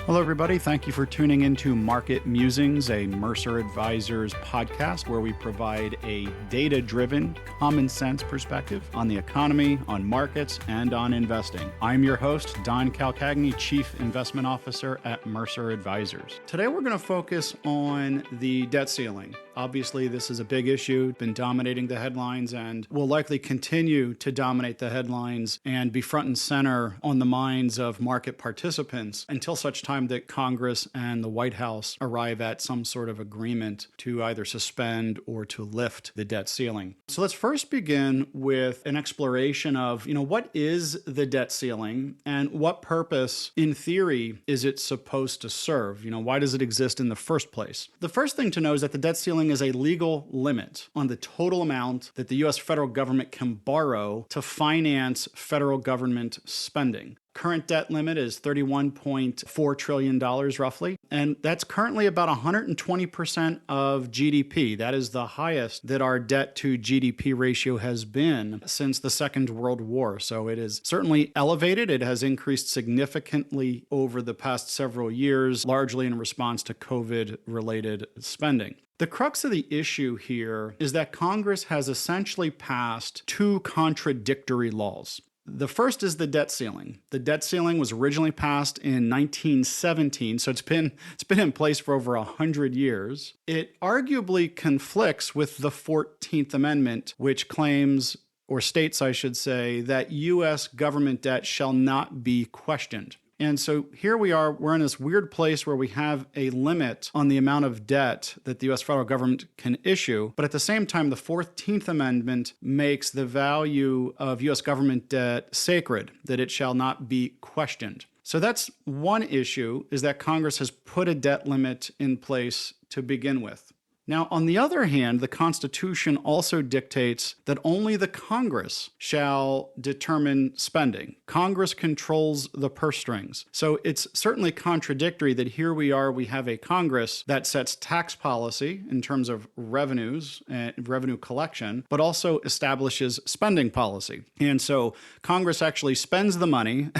Hello, everybody. Thank you for tuning into Market Musings, a Mercer Advisors podcast where we provide a data-driven, common-sense perspective on the economy, on markets, and on investing. I'm your host, Don Calcagni, Chief Investment Officer at Mercer Advisors. Today, we're going to focus on the debt ceiling. Obviously, this is a big issue, been dominating the headlines, and will likely continue to dominate the headlines and be front and center on the minds of market participants until such time that Congress and the White House arrive at some sort of agreement to either suspend or to lift the debt ceiling. So let's first begin with an exploration of, what is the debt ceiling and what purpose, in theory, is it supposed to serve? Why does it exist in the first place? The first thing to know is that the debt ceiling is a legal limit on the total amount that the U.S. federal government can borrow to finance federal government spending. Current debt limit is $31.4 trillion roughly, and that's currently about 120% of GDP. That is the highest that our debt to GDP ratio has been since the Second World War. So it is certainly elevated. It has increased significantly over the past several years, largely in response to COVID-related spending. The crux of the issue here is that Congress has essentially passed two contradictory laws. The first is the debt ceiling. The debt ceiling was originally passed in 1917, so it's been in place for over 100 years. It arguably conflicts with the 14th Amendment, which claims, or states, I should say, that U.S. government debt shall not be questioned. And so here we're in this weird place where we have a limit on the amount of debt that the U.S. federal government can issue. But at the same time, the 14th Amendment makes the value of U.S. government debt sacred, that it shall not be questioned. So that's one issue, is that Congress has put a debt limit in place to begin with. Now, on the other hand, the Constitution also dictates that only the Congress shall determine spending. Congress controls the purse strings. So it's certainly contradictory that here we have a Congress that sets tax policy in terms of revenues and revenue collection, but also establishes spending policy. And so Congress actually spends the money,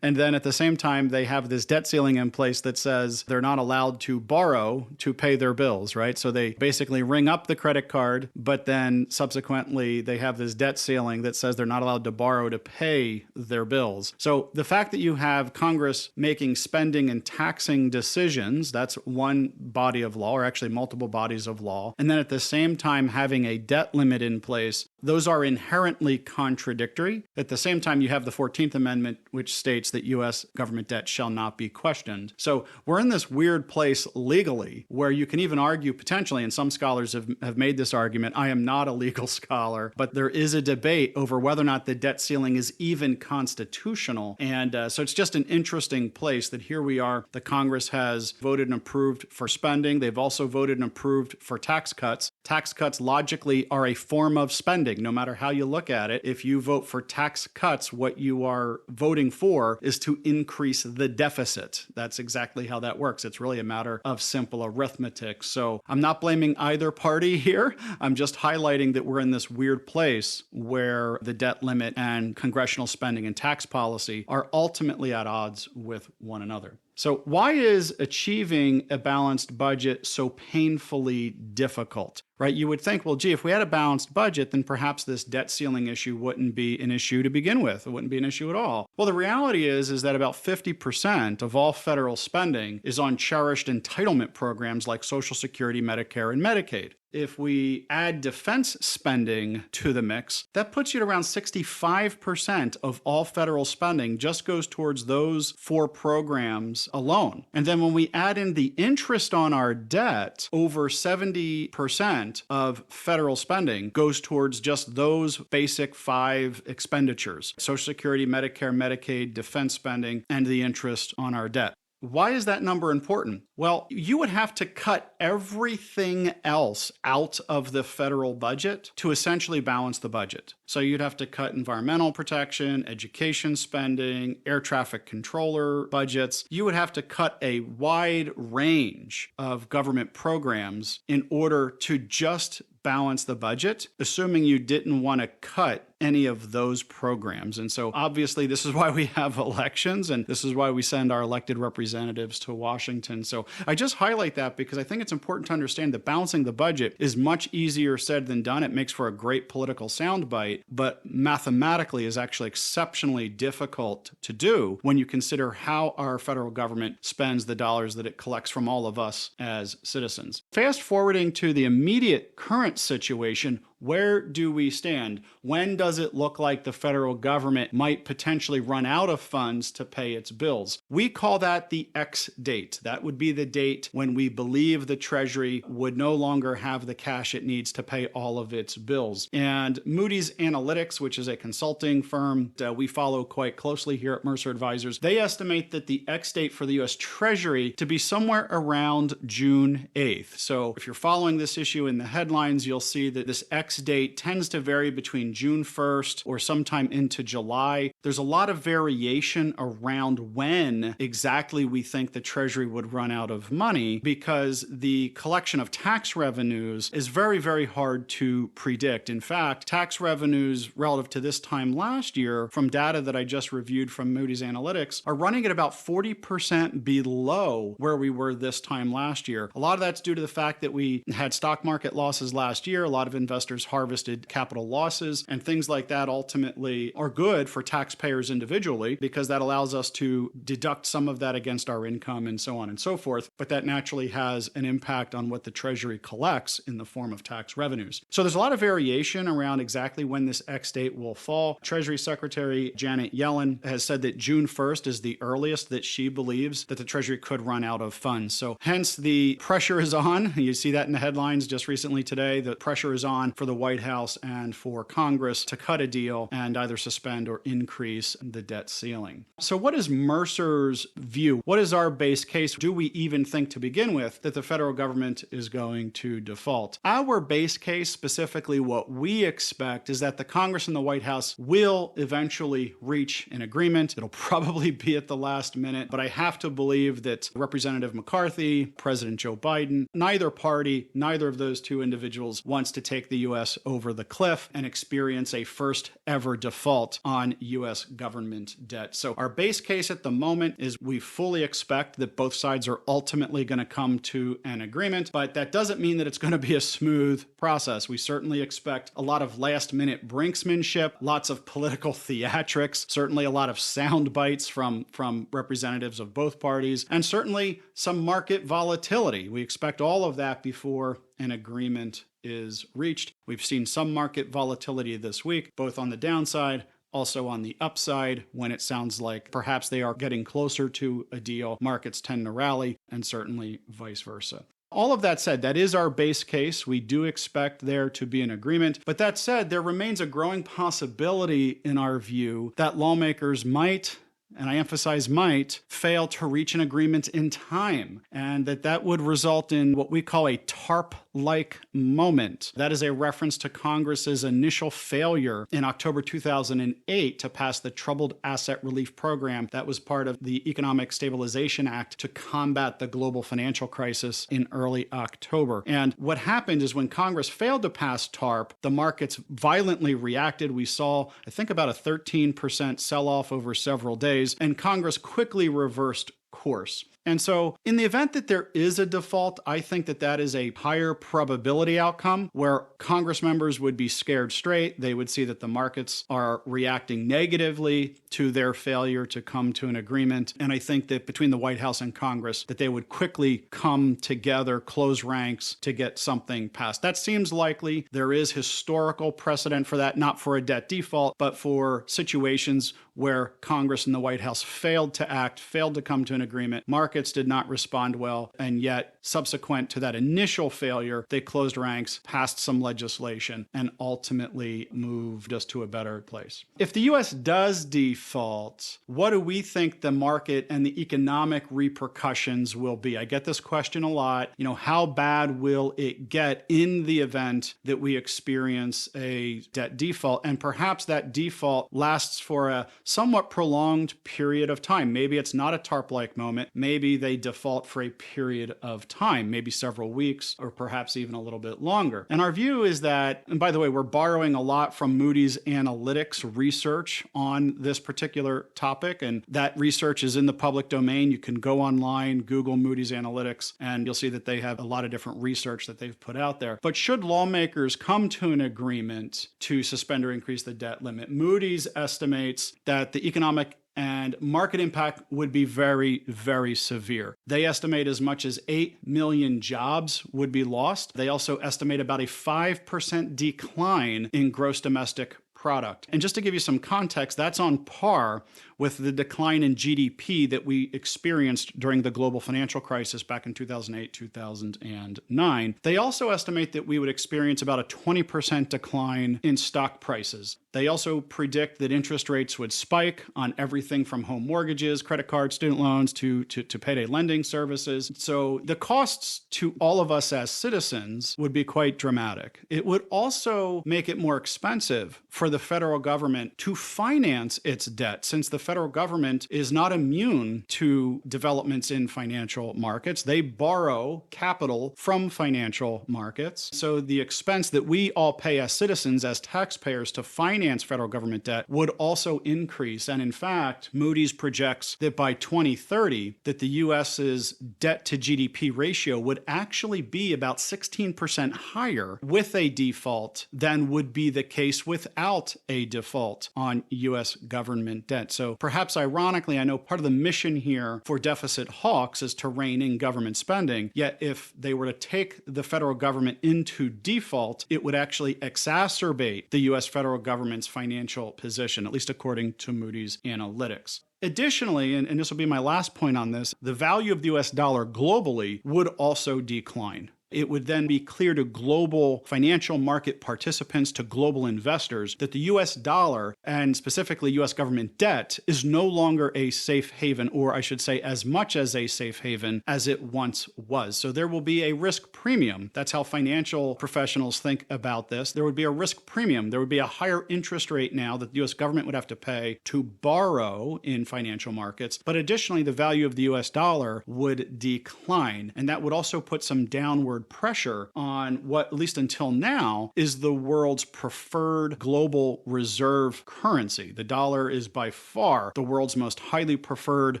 and then at the same time, they have this debt ceiling in place that says they're not allowed to borrow to pay their bills, right? So they basically ring up the credit card, but then subsequently they have this debt ceiling that says they're not allowed to borrow to pay their bills. So the fact that you have Congress making spending and taxing decisions, that's one body of law, or actually multiple bodies of law. And then at the same time having a debt limit in place, those are inherently contradictory. At the same time, you have the 14th Amendment, which states that U.S. government debt shall not be questioned. So we're in this weird place legally where you can even argue potentially, and some scholars have made this argument, I am not a legal scholar, but there is a debate over whether or not the debt ceiling is even constitutional. And so it's just an interesting place that here we are, the Congress has voted and approved for spending. They've also voted and approved for tax cuts. Tax cuts logically are a form of spending. No matter how you look at it, if you vote for tax cuts, what you are voting for is to increase the deficit. That's exactly how that works. It's really a matter of simple arithmetic. So I'm not blaming either party here. I'm just highlighting that we're in this weird place where the debt limit and congressional spending and tax policy are ultimately at odds with one another. So why is achieving a balanced budget so painfully difficult? Right? You would think, well, gee, if we had a balanced budget, then perhaps this debt ceiling issue wouldn't be an issue to begin with. It wouldn't be an issue at all. Well, the reality is that about 50% of all federal spending is on cherished entitlement programs like Social Security, Medicare, and Medicaid. If we add defense spending to the mix, that puts you at around 65% of all federal spending just goes towards those four programs alone. And then when we add in the interest on our debt, over 70% of federal spending goes towards just those basic five expenditures: Social Security, Medicare, Medicaid, defense spending, and the interest on our debt. Why is that number important? Well, you would have to cut everything else out of the federal budget to essentially balance the budget. So you'd have to cut environmental protection, education spending, air traffic controller budgets. You would have to cut a wide range of government programs in order to just balance the budget, assuming you didn't want to cut any of those programs. And so obviously this is why we have elections, and this is why we send our elected representatives to Washington. So I just highlight that because I think it's important to understand that balancing the budget is much easier said than done. It makes for a great political soundbite, but mathematically is actually exceptionally difficult to do when you consider how our federal government spends the dollars that it collects from all of us as citizens. Fast forwarding to the immediate current situation, where do we stand? When does it look like the federal government might potentially run out of funds to pay its bills? We call that the X date. That would be the date when we believe the Treasury would no longer have the cash it needs to pay all of its bills. And Moody's Analytics, which is a consulting firm that we follow quite closely here at Mercer Advisors, they estimate that the X date for the U.S. Treasury to be somewhere around June 8th. So if you're following this issue in the headlines, you'll see that this X date tends to vary between June 1st or sometime into July. There's a lot of variation around when exactly we think the Treasury would run out of money because the collection of tax revenues is very, very hard to predict. In fact, tax revenues relative to this time last year, from data that I just reviewed from Moody's Analytics, are running at about 40% below where we were this time last year. A lot of that's due to the fact that we had stock market losses last year. A lot of investors harvested capital losses, and things like that ultimately are good for taxpayers individually because that allows us to deduct some of that against our income and so on and so forth. But that naturally has an impact on what the Treasury collects in the form of tax revenues. So there's a lot of variation around exactly when this X date will fall. Treasury Secretary Janet Yellen has said that June 1st is the earliest that she believes that the Treasury could run out of funds. So hence the pressure is on. You see that in the headlines just recently today. The pressure is on for the White House and for Congress to cut a deal and either suspend or increase the debt ceiling. So what is Mercer's view? What is our base case? Do we even think to begin with that the federal government is going to default? Our base case, specifically what we expect, is that the Congress and the White House will eventually reach an agreement. It'll probably be at the last minute, but I have to believe that Representative McCarthy, President Joe Biden, neither party, neither of those two individuals wants to take the U.S. over the cliff and experience a first ever default on U.S. government debt. So our base case at the moment is we fully expect that both sides are ultimately going to come to an agreement, but that doesn't mean that it's going to be a smooth process. We certainly expect a lot of last minute brinksmanship, lots of political theatrics, certainly a lot of sound bites from representatives of both parties, and certainly some market volatility. We expect all of that before an agreement is reached. We've seen some market volatility this week, both on the downside, also on the upside. When it sounds like perhaps they are getting closer to a deal, markets tend to rally, and certainly vice versa. All of that said, that is our base case. We do expect there to be an agreement. But that said, there remains a growing possibility in our view that lawmakers might, and I emphasize might, fail to reach an agreement in time, and that would result in what we call a TARP-like moment. That is a reference to Congress's initial failure in October 2008 to pass the Troubled Asset Relief Program that was part of the Economic Stabilization Act to combat the global financial crisis in early October. And what happened is when Congress failed to pass TARP, the markets violently reacted. We saw, I think, about a 13% sell-off over several days, and Congress quickly reversed course. And so in the event that there is a default, I think that is a higher probability outcome where Congress members would be scared straight. They would see that the markets are reacting negatively to their failure to come to an agreement. And I think that between the White House and Congress, that they would quickly come together, close ranks to get something passed. That seems likely. There is historical precedent for that, not for a debt default, but for situations where Congress and the White House failed to act, failed to come to an agreement. Markets did not respond well, and yet subsequent to that initial failure, they closed ranks, passed some legislation, and ultimately moved us to a better place. If the U.S. does default, what do we think the market and the economic repercussions will be? I get this question a lot. How bad will it get in the event that we experience a debt default? And perhaps that default lasts for a somewhat prolonged period of time. Maybe it's not a TARP-like moment. Maybe they default for a period of time, maybe several weeks or perhaps even a little bit longer. And our view is that, and by the way, we're borrowing a lot from Moody's Analytics research on this particular topic, and that research is in the public domain. You can go online, Google Moody's Analytics, and you'll see that they have a lot of different research that they've put out there. But should lawmakers come to an agreement to suspend or increase the debt limit, Moody's estimates that the economic and market impact would be very, very severe. They estimate as much as 8 million jobs would be lost. They also estimate about a 5% decline in gross domestic product. And just to give you some context, that's on par with the decline in GDP that we experienced during the global financial crisis back in 2008, 2009. They also estimate that we would experience about a 20% decline in stock prices. They also predict that interest rates would spike on everything from home mortgages, credit cards, student loans, to payday lending services. So the costs to all of us as citizens would be quite dramatic. It would also make it more expensive for the federal government to finance its debt, since the federal government is not immune to developments in financial markets. They borrow capital from financial markets. So the expense that we all pay as citizens, as taxpayers, to finance federal government debt would also increase. And in fact, Moody's projects that by 2030, that the US's debt to GDP ratio would actually be about 16% higher with a default than would be the case without a default on US government debt. So perhaps ironically, I know part of the mission here for deficit hawks is to rein in government spending. Yet if they were to take the federal government into default, it would actually exacerbate the US federal government's financial position, at least according to Moody's Analytics. Additionally, and this will be my last point on this, the value of the US dollar globally would also decline. It would then be clear to global financial market participants, to global investors, that the US dollar, and specifically US government debt, is no longer a safe haven, or I should say as much as a safe haven as it once was. So there will be a risk premium. That's how financial professionals think about this. There would be a risk premium. There would be a higher interest rate now that the US government would have to pay to borrow in financial markets. But additionally, the value of the US dollar would decline. And that would also put some downward pressure on what, at least until now, is the world's preferred global reserve currency. The dollar is by far the world's most highly preferred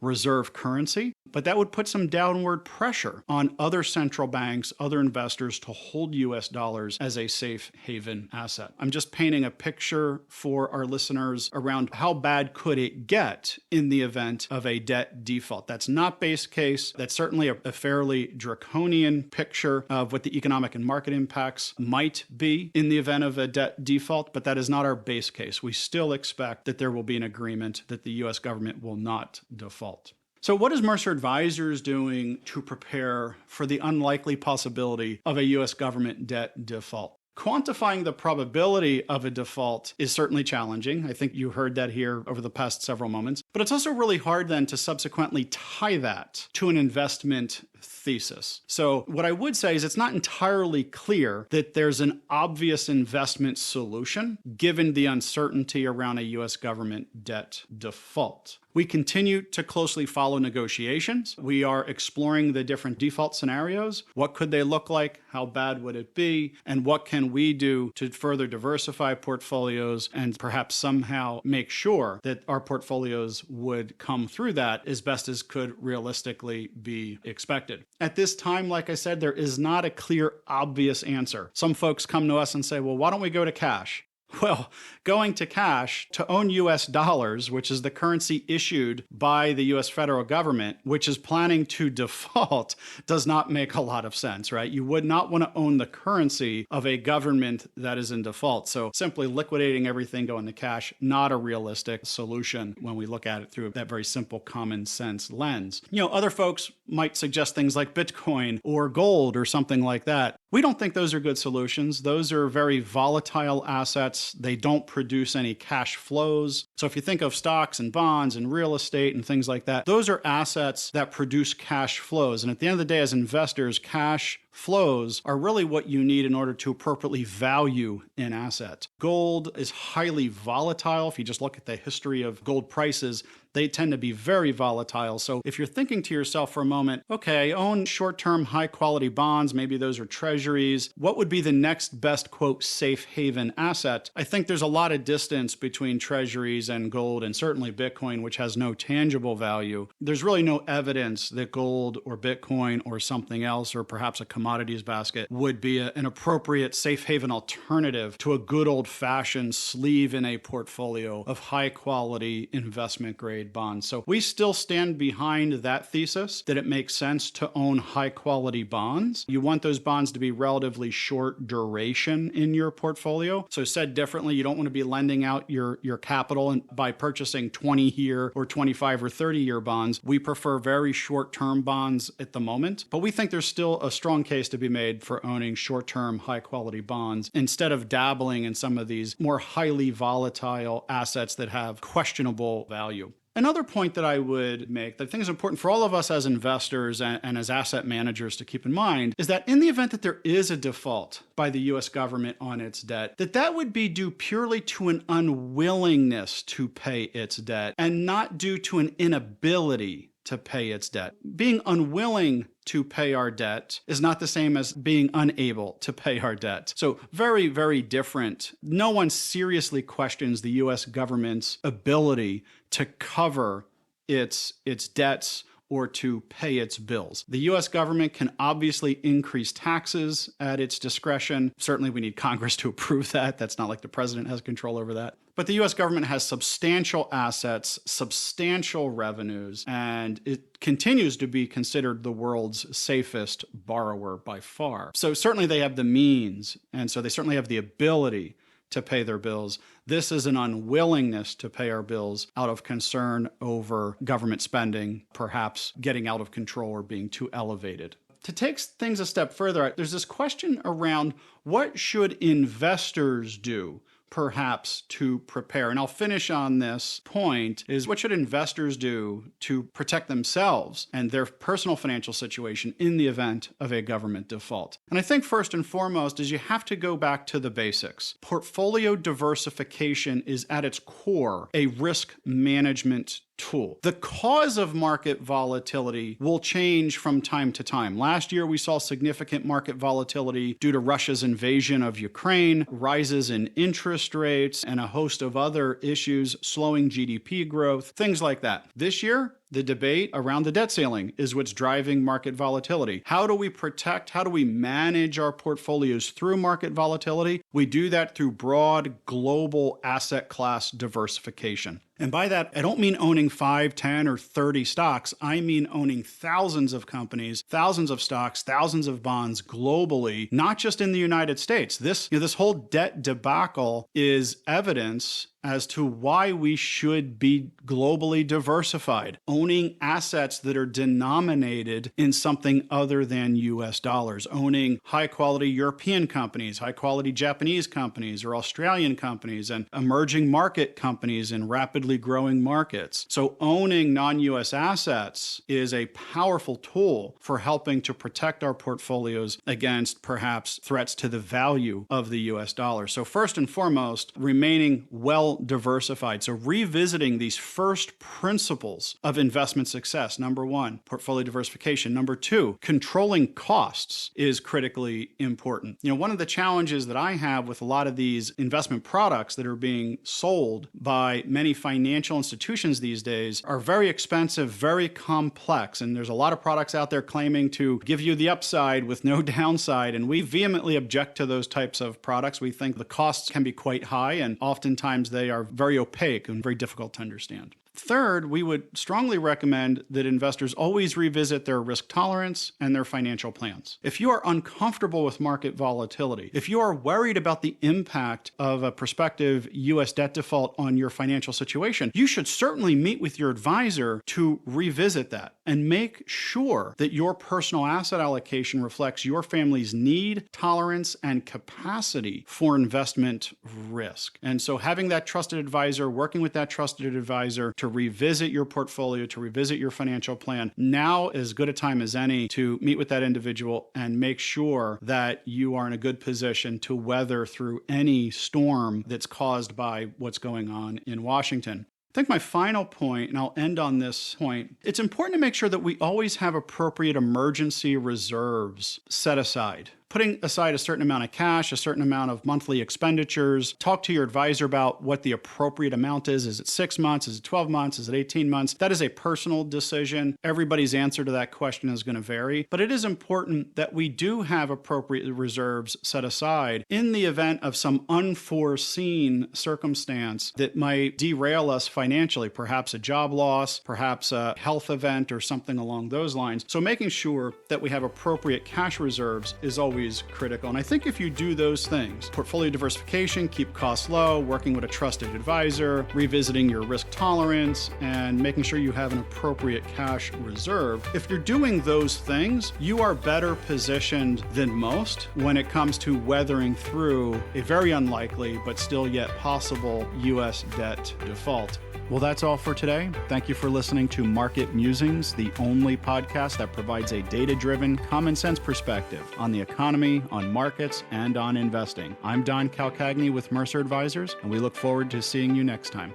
reserve currency, but that would put some downward pressure on other central banks, other investors to hold US dollars as a safe haven asset. I'm just painting a picture for our listeners around how bad could it get in the event of a debt default. That's not base case. That's certainly a fairly draconian picture of what the economic and market impacts might be in the event of a debt default, but that is not our base case. We still expect that there will be an agreement that the US government will not default. So what is Mercer Advisors doing to prepare for the unlikely possibility of a US government debt default? Quantifying the probability of a default is certainly challenging. I think you heard that here over the past several moments. But it's also really hard then to subsequently tie that to an investment thesis. So what I would say is it's not entirely clear that there's an obvious investment solution given the uncertainty around a US government debt default. We continue to closely follow negotiations. We are exploring the different default scenarios. What could they look like? How bad would it be? And what can we do to further diversify portfolios and perhaps somehow make sure that our portfolios would come through that as best as could realistically be expected. At this time, like I said, there is not a clear, obvious answer. Some folks come to us and say, well, why don't we go to cash? Well, going to cash to own US dollars, which is the currency issued by the US federal government, which is planning to default, does not make a lot of sense, right? You would not want to own the currency of a government that is in default. So simply liquidating everything, going to cash, not a realistic solution when we look at it through that very simple common sense lens. Other folks might suggest things like Bitcoin or gold or something like that. We don't think those are good solutions. Those are very volatile assets. They don't produce any cash flows. So if you think of stocks and bonds and real estate and things like that, those are assets that produce cash flows. And at the end of the day, as investors, cash flows are really what you need in order to appropriately value an asset. Gold is highly volatile. If you just look at the history of gold prices, they tend to be very volatile. So if you're thinking to yourself for a moment, okay, I own short-term high-quality bonds, maybe those are treasuries, what would be the next best, quote, safe haven asset? I think there's a lot of distance between treasuries and gold, and certainly Bitcoin, which has no tangible value. There's really no evidence that gold or Bitcoin or something else, or perhaps a commodities basket, would be an appropriate safe haven alternative to a good old-fashioned sleeve in a portfolio of high-quality investment-grade bonds. So we still stand behind that thesis that it makes sense to own high-quality bonds. You want those bonds to be relatively short duration in your portfolio. So said differently, you don't want to be lending out your capital and by purchasing 20-year or 25 or 30-year bonds. We prefer very short-term bonds at the moment, but we think there's still a strong case to be made for owning short-term, high-quality bonds instead of dabbling in some of these more highly volatile assets that have questionable value. Another point that I would make that I think is important for all of us as investors and as asset managers to keep in mind is that in the event that there is a default by the US government on its debt, that would be due purely to an unwillingness to pay its debt and not due to an inability to pay its debt. Being unwilling to pay our debt is not the same as being unable to pay our debt. So very, very different. No one seriously questions the US government's ability to cover its debts or to pay its bills. The US government can obviously increase taxes at its discretion. Certainly we need Congress to approve that. That's not like the president has control over that. But the US government has substantial assets, substantial revenues, and it continues to be considered the world's safest borrower by far. So certainly they have the means, and so they certainly have the ability to pay their bills. This is an unwillingness to pay our bills out of concern over government spending, perhaps getting out of control or being too elevated. To take things a step further, there's this question around what should investors do perhaps to prepare. And I'll finish on this point is what should investors do to protect themselves and their personal financial situation in the event of a government default? And I think first and foremost is you have to go back to the basics. Portfolio diversification is at its core a risk management tool. The cause of market volatility will change from time to time. Last year, we saw significant market volatility due to Russia's invasion of Ukraine, rises in interest rates, and a host of other issues, slowing GDP growth, things like that. This year, the debate around the debt ceiling is what's driving market volatility. How do we protect, how do we manage our portfolios through market volatility? We do that through broad global asset class diversification. And by that, I don't mean owning 5, 10, or 30 stocks. I mean owning thousands of companies, thousands of stocks, thousands of bonds globally, not just in the United States. This whole debt debacle is evidence as to why we should be globally diversified, owning assets that are denominated in something other than US dollars, owning high-quality European companies, high-quality Japanese companies or Australian companies, and emerging market companies in rapidly growing markets. So owning non-US assets is a powerful tool for helping to protect our portfolios against perhaps threats to the value of the US dollar. So first and foremost, remaining well diversified. So revisiting these first principles of investment success. Number one, portfolio diversification. Number two, controlling costs is critically important. One of the challenges that I have with a lot of these investment products that are being sold by many financial institutions these days are very expensive, very complex. And there's a lot of products out there claiming to give you the upside with no downside. And we vehemently object to those types of products. We think the costs can be quite high, and oftentimes they are very opaque and very difficult to understand. Third, we would strongly recommend that investors always revisit their risk tolerance and their financial plans. If you are uncomfortable with market volatility, if you are worried about the impact of a prospective U.S. debt default on your financial situation, you should certainly meet with your advisor to revisit that and make sure that your personal asset allocation reflects your family's need, tolerance, and capacity for investment risk. And so having that trusted advisor, working with that trusted advisor to revisit your portfolio, to revisit your financial plan, now is as good a time as any to meet with that individual and make sure that you are in a good position to weather through any storm that's caused by what's going on in Washington. think my final point, and I'll end on this point, it's important to make sure that we always have appropriate emergency reserves set aside. Putting aside a certain amount of cash, a certain amount of monthly expenditures. Talk to your advisor about what the appropriate amount is. Is it 6 months? Is it 12 months? Is it 18 months? That is a personal decision. Everybody's answer to that question is going to vary. But it is important that we do have appropriate reserves set aside in the event of some unforeseen circumstance that might derail us financially, perhaps a job loss, perhaps a health event or something along those lines. So making sure that we have appropriate cash reserves is always critical. And I think if you do those things, portfolio diversification, keep costs low, working with a trusted advisor, revisiting your risk tolerance, and making sure you have an appropriate cash reserve, if you're doing those things, you are better positioned than most when it comes to weathering through a very unlikely but still yet possible U.S. debt default. Well, that's all for today. Thank you for listening to Market Musings, the only podcast that provides a data-driven, common-sense perspective on the economy, on markets, and on investing. I'm Don Calcagni with Mercer Advisors, and we look forward to seeing you next time.